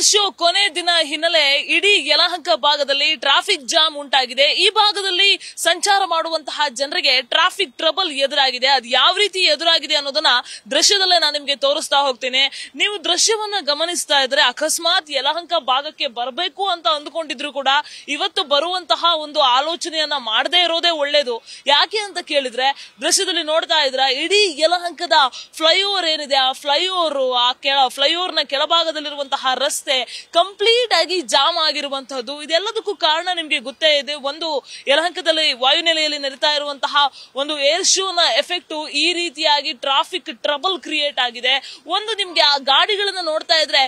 Show ಕೊನೆ ದಿನ ಹಿನ್ನೆಲೆ ಇಡೀ ಯಲಹಂಕ ಭಾಗದಲ್ಲಿ ಟ್ರಾಫಿಕ್ ಜಾಮ್ ಉಂಟಾಗಿದೆ. ಈ ಭಾಗದಲ್ಲಿ ಸಂಚಾರ ಮಾಡುವಂತಹ ಜನರಿಗೆ ಟ್ರಾಫಿಕ್ ಟ್ರಬಲ್ ಎದುರಾಗಿದೆ. ಅದು ಯಾವ ರೀತಿ ಎದುರಾಗಿದೆ ಅನ್ನೋದನ್ನ ದೃಶ್ಯದಲ್ಲೇ ನಾನು ನಿಮ್ಗೆ ತೋರಿಸ್ತಾ ಹೋಗ್ತೀನಿ. ನೀವು ದೃಶ್ಯವನ್ನ ಗಮನಿಸ್ತಾ ಇದ್ರೆ ಅಕಸ್ಮಾತ್ ಯಲಹಂಕ ಭಾಗಕ್ಕೆ ಬರಬೇಕು ಅಂತ ಅಂದ್ಕೊಂಡಿದ್ರು ಕೂಡ ಇವತ್ತು ಬರುವಂತಹ ಒಂದು ಆಲೋಚನೆಯನ್ನ ಮಾಡದೇ ಇರೋದೇ ಒಳ್ಳೇದು. ಯಾಕೆ ಅಂತ ಕೇಳಿದ್ರೆ ದೃಶ್ಯದಲ್ಲಿ ನೋಡ್ತಾ ಇದ್ರ ಇಡೀ ಯಲಹಂಕದ ಫ್ಲೈಓವರ್ ಏನಿದೆ, ಆ ಫ್ಲೈಓವರ್ ನ ಕೆಳಭಾಗದಲ್ಲಿರುವಂತಹ ರಸ್ತೆ ಕಂಪ್ಲೀಟ್ ಆಗಿ ಜಾಮ್ ಆಗಿರುವಂತಹದ್ದು. ಇದೆಲ್ಲದಕ್ಕೂ ಕಾರಣ ನಿಮ್ಗೆ ಗೊತ್ತೇ ಇದೆ. ಒಂದು ಯಲಹಂಕದಲ್ಲಿ ವಾಯುನೆಲೆಯಲ್ಲಿ ನಡೀತಾ ಇರುವಂತಹ ಒಂದು ಏರ್ ಶೋ ನ ಎಫೆಕ್ಟ್ ಈ ರೀತಿಯಾಗಿ ಟ್ರಾಫಿಕ್ ಟ್ರಬಲ್ ಕ್ರಿಯೇಟ್ ಆಗಿದೆ. ಒಂದು ನಿಮ್ಗೆ ಆ ಗಾಡಿಗಳನ್ನ ನೋಡ್ತಾ ಇದ್ರೆ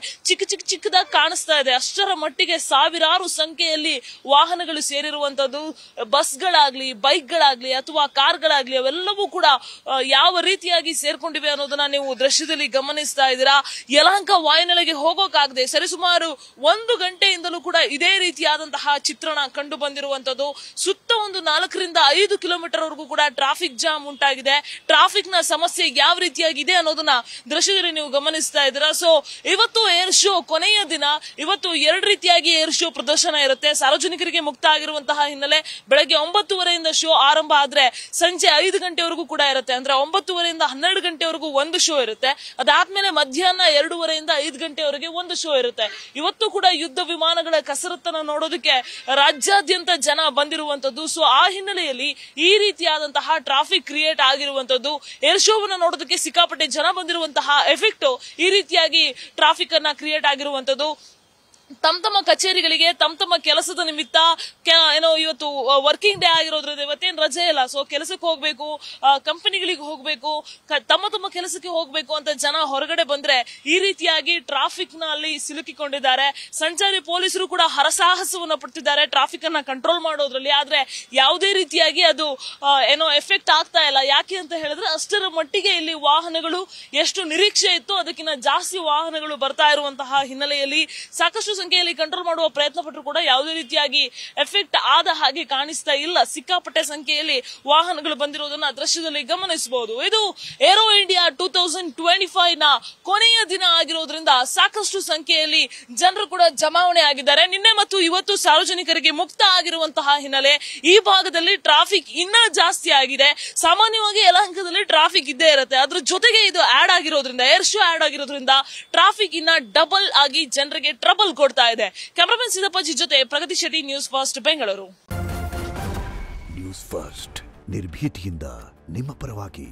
ಚಿಕ್ಕದಾಗಿ ಕಾಣಿಸ್ತಾ ಇದೆ. ಅಷ್ಟರ ಮಟ್ಟಿಗೆ ಸಾವಿರಾರು ಸಂಖ್ಯೆಯಲ್ಲಿ ವಾಹನಗಳು ಸೇರಿರುವಂತದ್ದು. ಬಸ್ಗಳಾಗ್ಲಿ, ಬೈಕ್ಗಳಾಗ್ಲಿ ಅಥವಾ ಕಾರ್ಗಳಾಗ್ಲಿ ಅವೆಲ್ಲವೂ ಕೂಡ ಯಾವ ರೀತಿಯಾಗಿ ಸೇರ್ಕೊಂಡಿವೆ ಅನ್ನೋದನ್ನ ನೀವು ದೃಶ್ಯದಲ್ಲಿ ಗಮನಿಸ್ತಾ ಇದ್ದೀರಾ. ಯಲಹಂಕ ವಾಯುನೆಲೆಗೆ ಹೋಗೋಕಾಗದೆ ಸರಿಸುಮಾರು 1 ಗಂಟೆಯಿಂದಲೂ ಕೂಡ ಇದೇ ರೀತಿಯಾದಂತಹ ಚಿತ್ರಣ ಕಂಡು ಬಂದಿರುವಂತದ್ದು. ಸುತ್ತ ಒಂದು 4 ರಿಂದ 5 ಕಿಲೋಮೀಟರ್ ವರೆಗೂ ಕೂಡ ಟ್ರಾಫಿಕ್ ಜಾಮ್ ಉಂಟಾಗಿದೆ. ಟ್ರಾಫಿಕ್ ನ ಸಮಸ್ಯೆ ಯಾವ ರೀತಿಯಾಗಿದೆ ಅನ್ನೋದನ್ನ ದೃಶ್ಯದಲ್ಲಿ ನೀವು ಗಮನಿಸ್ತಾ ಇದ್ದೀರಾ. ಸೊ ಇವತ್ತು ಏರ್ ಶೋ ಕೊನೆಯ ದಿನ. ಇವತ್ತು 2 ರೀತಿಯಾಗಿ ಏರ್ ಶೋ ಪ್ರದರ್ಶನ ಇರುತ್ತೆ. ಸಾರ್ವಜನಿಕರಿಗೆ ಮುಕ್ತ ಆಗಿರುವಂತಹ ಹಿನ್ನೆಲೆ ಬೆಳಗ್ಗೆ 9:30ಯಿಂದ ಶೋ ಆರಂಭ ಆದ್ರೆ ಸಂಜೆ 5 ಗಂಟೆವರೆಗೂ ಕೂಡ ಇರುತ್ತೆ. ಅಂದ್ರೆ 9:30ರಿಂದ 12 ಗಂಟೆವರೆಗೂ ಒಂದು ಶೋ ಇರುತ್ತೆ. ಅದಾದ್ಮೇಲೆ ಮಧ್ಯಾಹ್ನ 2:30ರಿಂದ 5 ಗಂಟೆವರೆಗೆ ಒಂದು ಶೋ ಇರುತ್ತೆ. ಇವತ್ತು ಕೂಡ ಯುದ್ಧ ವಿಮಾನಗಳ ಕಸರತ್ತನ್ನು ನೋಡೋದಕ್ಕೆ ರಾಜ್ಯಾದ್ಯಂತ ಜನ ಬಂದಿರುವಂತದ್ದು. ಸೊ ಆ ಹಿನ್ನೆಲೆಯಲ್ಲಿ ಈ ರೀತಿಯಾದಂತಹ ಟ್ರಾಫಿಕ್ ಕ್ರಿಯೇಟ್ ಆಗಿರುವಂತದ್ದು. ಏರ್ ಶೋವನ್ನ ನೋಡೋದಕ್ಕೆ ಸಿಕ್ಕಾಪಟ್ಟೆ ಜನ ಬಂದಿರುವಂತಹ ಎಫೆಕ್ಟ್ ಈ ರೀತಿಯಾಗಿ ಟ್ರಾಫಿಕ್ ಅನ್ನ ಕ್ರಿಯೇಟ್ ಆಗಿರುವಂತದ್ದು. ತಮ್ಮ ಕಚೇರಿಗಳಿಗೆ ತಮ್ಮ ಕೆಲಸದ ನಿಮಿತ್ತ ಏನೋ ಇವತ್ತು ವರ್ಕಿಂಗ್ ಡೇ ಆಗಿರೋದ್ರಿಂದ ಇವತ್ತೇನು ರಜೆ ಇಲ್ಲ. ಸೊ ಕೆಲಸಕ್ಕೆ ಹೋಗ್ಬೇಕು, ಕಂಪನಿಗಳಿಗೆ ಹೋಗ್ಬೇಕು, ತಮ್ಮ ಕೆಲಸಕ್ಕೆ ಹೋಗ್ಬೇಕು ಅಂತ ಜನ ಹೊರಗಡೆ ಬಂದ್ರೆ ಈ ರೀತಿಯಾಗಿ ಟ್ರಾಫಿಕ್ ನಲ್ಲಿ ಸಿಲುಕಿಕೊಂಡಿದ್ದಾರೆ. ಸಂಚಾರಿ ಪೊಲೀಸರು ಕೂಡ ಹರಸಾಹಸವನ್ನ ಪಡ್ತಿದ್ದಾರೆ ಟ್ರಾಫಿಕ್ ಅನ್ನ ಕಂಟ್ರೋಲ್ ಮಾಡೋದ್ರಲ್ಲಿ. ಆದ್ರೆ ಯಾವುದೇ ರೀತಿಯಾಗಿ ಅದು ಏನೋ ಎಫೆಕ್ಟ್ ಆಗ್ತಾ ಇಲ್ಲ. ಯಾಕೆ ಅಂತ ಹೇಳಿದ್ರೆ ಅಷ್ಟರ ಮಟ್ಟಿಗೆ ಇಲ್ಲಿ ವಾಹನಗಳು ಎಷ್ಟು ನಿರೀಕ್ಷೆ ಇತ್ತು ಅದಕ್ಕಿಂತ ಜಾಸ್ತಿ ವಾಹನಗಳು ಬರ್ತಾ ಇರುವಂತಹ ಹಿನ್ನೆಲೆಯಲ್ಲಿ ಸಾಕಷ್ಟು ಸಂಖ್ಯೆಯಲ್ಲಿ ಕಂಟ್ರೋಲ್ ಮಾಡುವ ಪ್ರಯತ್ನ ಪಟ್ಟರು ಕೂಡ ಯಾವುದೇ ರೀತಿಯಾಗಿ ಎಫೆಕ್ಟ್ ಆದ ಹಾಗೆ ಕಾಣಿಸ್ತಾ ಇಲ್ಲ. ಸಿಕ್ಕಾಪಟ್ಟೆ ಸಂಖ್ಯೆಯಲ್ಲಿ ವಾಹನಗಳು ಬಂದಿರೋದನ್ನ ದೃಶ್ಯದಲ್ಲಿ ಗಮನಿಸಬಹುದು. ಇದು ಏರೋ ಇಂಡಿಯಾ 2025 ನ ಕೊನೆಯ ದಿನ ಆಗಿರೋದ್ರಿಂದ ಸಾಕಷ್ಟು ಸಂಖ್ಯೆಯಲ್ಲಿ ಜನರು ಕೂಡ ಜಮಾವಣೆ ಆಗಿದ್ದಾರೆ. ನಿನ್ನೆ ಮತ್ತು ಇವತ್ತು ಸಾರ್ವಜನಿಕರಿಗೆ ಮುಕ್ತ ಆಗಿರುವಂತಹ ಹಿನ್ನೆಲೆ ಈ ಭಾಗದಲ್ಲಿ ಟ್ರಾಫಿಕ್ ಇನ್ನ ಜಾಸ್ತಿ ಆಗಿದೆ. ಸಾಮಾನ್ಯವಾಗಿ ಯಲಹಂಕದಲ್ಲಿ ಟ್ರಾಫಿಕ್ ಇದ್ದೇ ಇರುತ್ತೆ. ಅದ್ರ ಜೊತೆಗೆ ಇದು ಆಡ್ ಆಗಿರೋದ್ರಿಂದ, ಏರ್ ಶೋ ಆಡ್ ಆಗಿರೋದ್ರಿಂದ ಟ್ರಾಫಿಕ್ ಇನ್ನ ಡಬಲ್ ಆಗಿ ಜನರಿಗೆ ಟ್ರಬಲ್ ಕೊಡ್ತಾ ಇದೆ. ಕ್ಯಾಮರಾಮನ್ ಸಿದ್ದಪ್ಪಾಜಿ ಜೊತೆ Pragathi Shetty, news first Bengaluru. News first ನಿರ್ಭೀತಿಯಿಂದ ನಿಮ್ಮ ಪರವಾಗಿ.